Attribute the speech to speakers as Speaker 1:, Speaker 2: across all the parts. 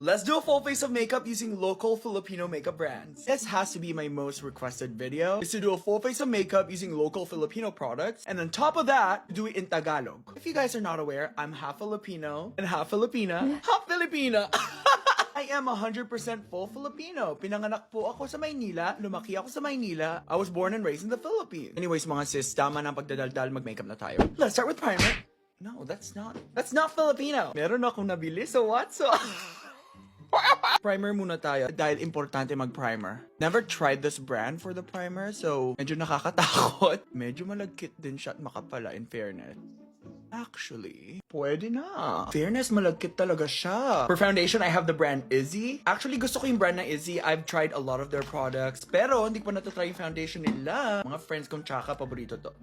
Speaker 1: Let's do a full face of makeup using local Filipino makeup brands. This has to be my most requested video, is to do a full face of makeup using local Filipino products, and on top of that, do it in Tagalog. If you guys are not aware, I'm half Filipino and half Filipina, half Filipina. I am 100% full Filipino. Pinanganak po ako sa Maynila, lumaki ako sa Maynila. I was born and raised in the Philippines. Anyways, mga sis, tama na ang pagdadaldal, mag-makeup na tayo. Let's start with primer. No, that's not Filipino. Meron akong nabili, so what? Primer muna tayo dahil importante mag-primer. Never tried this brand for the primer, so medyo nakakatakot. Medyo malagkit din siya at makapala in fairness. Actually, pwede na. Fairness, malagkit talaga siya. For foundation, I have the brand Izzy. Actually, gusto ko yung brand na Izzy. I've tried a lot of their products, pero hindi ko pa natatry yung foundation nila. Mga friends kong tsaka, paborito to.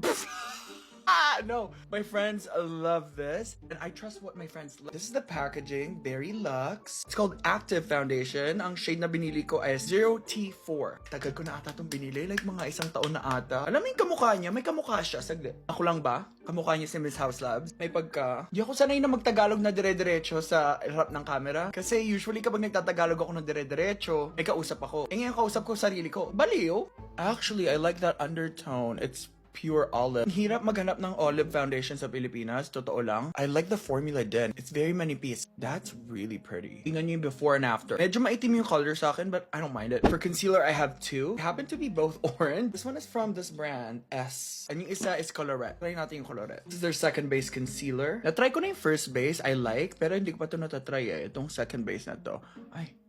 Speaker 1: No, my friends love this, and I trust what my friends love. This is the packaging, very luxe. It's called Active Foundation. Ang shade na binili ko ay 0T4. Tagal ko na ata itong binili, like mga isang taon na ata. Alam mo yung kamukha niya? May kamukha siya, saglit. Ako lang ba? Kamukha niya si Miss House Labs. May pagka... Di ako sanay na magtagalog na dire-diretso sa harap ng camera. Kasi usually kapag nagtatagalog ako na dire-diretso, may kausap ako. Eh ngayon kausap ko sarili ko. Baliw? Actually, I like that undertone. It's pure olive. Hirap maghanap ng olive foundation sa Pilipinas, totoo lang. I like the formula din. It's very many piece. That's really pretty. Tingnan niyo yung before and after. Medyo maitim yung color sa akin, but I don't mind it. For concealer, I have two. They happen to be both orange. This one is from this brand, S. And yung isa is Colorette. Try natin yung Colorette. This is their second base concealer. Na-try ko na yung first base, I like, pero hindi ko pa ito natatry eh. Itong second base na to.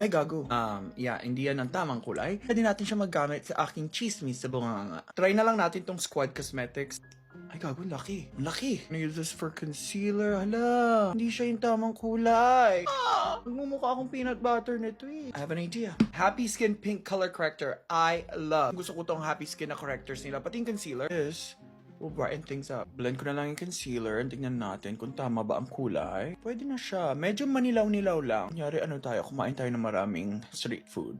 Speaker 1: Ay gago. Yeah, hindi yan ang tamang kulay. Pwede natin siya maggamit sa aking chismis sa bunganga. Try na lang natin tong Squad Cosmetics. Ay gago, laki. Laki. I use this for concealer. Hala, hindi siya yung tamang kulay. Magmumukha akong peanut butter nito eh. I have an idea. Happy Skin Pink Color Corrector. I love. Gusto ko tong Happy Skin na correctors nila. Pati yung concealer is... will brighten things up. Blend ko na lang yung concealer and tingnan natin kung tama ba ang kulay. Pwede na siya. Medyo manilaw-nilaw lang. Kunyari ano tayo, kumain tayo ng maraming street food.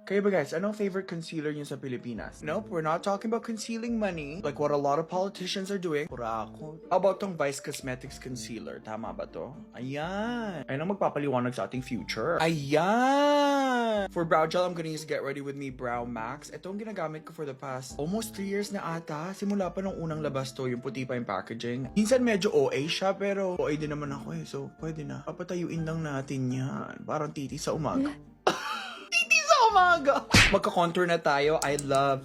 Speaker 1: Kaya ba guys, anong favorite concealer niyo sa Pilipinas? Nope, we're not talking about concealing money like what a lot of politicians are doing. Pura ako. How about tong Vice Cosmetics concealer? Tama ba to? Ayan. Ayan ang magpapaliwanag sa ating future. Ayan! For brow gel, I'm gonna use Get Ready With Me Brow Max. Ito ang ginagamit ko for the past almost 3 years na ata. Simula pa nung unang labas to, yung puti pa yung packaging. Minsan medyo OA siya, pero OA din naman ako eh. So, pwede na. Papatayuin lang natin yan. Parang titi sa umaga. Magka-contour na tayo. I love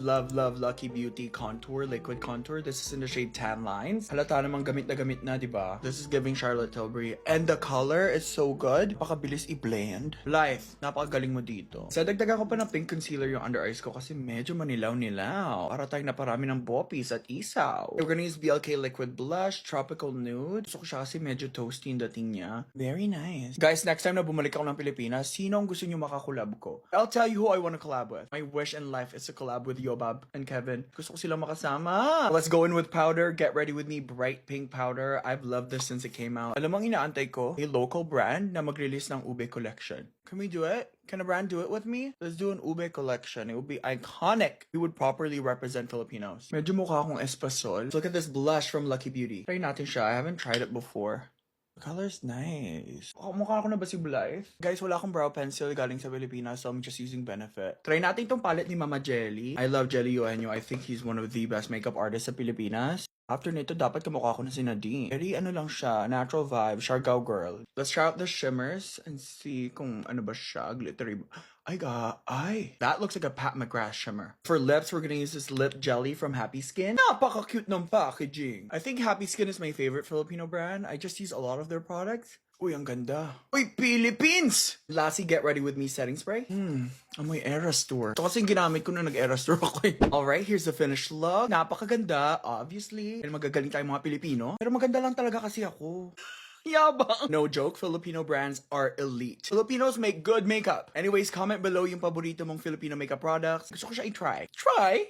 Speaker 1: Lucky Beauty Contour, Liquid Contour. This is in the shade Tan Lines. Halata namang gamit na, di ba? This is giving Charlotte Tilbury. And the color is so good. Napakabilis i-blend. Life, napakagaling mo dito. Sa dagdagan ko pa ng pink concealer yung under eyes ko kasi medyo manilaw-nilaw. Para tayong naparami ng boppies at isaw. We're gonna use BLK Liquid Blush, Tropical Nude. Gusto ko siya kasi medyo toasty yung dating niya. Very nice. Guys, next time na bumalik ako ng Pilipinas, sino ang gusto nyo makakulab ko? I'll tell you who I want to collab with. My wish in life is to collab with Yobab and Kevin. Gusto ko silang makasama. Let's go in with powder. Get Ready With Me Bright Pink Powder. I've loved this since it came out. Alam mo ang inaantay ko? A local brand na mag-release ng Ube collection. Can we do it? Can a brand do it with me? Let's do an Ube collection. It would be iconic. We would properly represent Filipinos. Medyo mukha akong espasol. Look at this blush from Lucky Beauty. Try natin siya. I haven't tried it before. The color's nice. Mukha ako na ba si Blythe? Guys, wala akong brow pencil galing sa Pilipinas, so I'm just using Benefit. Try natin itong palette ni Mama Jelly. I love Jelly Eugenio. I think he's one of the best makeup artists sa Pilipinas. After nito, dapat kamukha ko na si Nadine. Very ano lang siya, natural vibe, Siargao girl. Let's try out the shimmers and see kung ano ba siya, glittery. That looks like a Pat McGrath shimmer. For lips, we're gonna use this lip jelly from Happy Skin. Napaka-cute ng packaging. I think Happy Skin is my favorite Filipino brand. I just use a lot of their products. Uy, ang ganda. Uy, Philippines! Lastly, Get Ready With Me setting spray. Amoy Eras Tour. Ito kasi ginamit ko na nag-Eras Tour ako eh. Alright, here's the finished look. Napakaganda, obviously. Pero magagaling tayong mga Pilipino. Pero maganda lang talaga kasi ako. Yabang! No joke, Filipino brands are elite. Filipinos make good makeup. Anyways, comment below yung paborito mong Filipino makeup products. Gusto ko siya i-try. Try?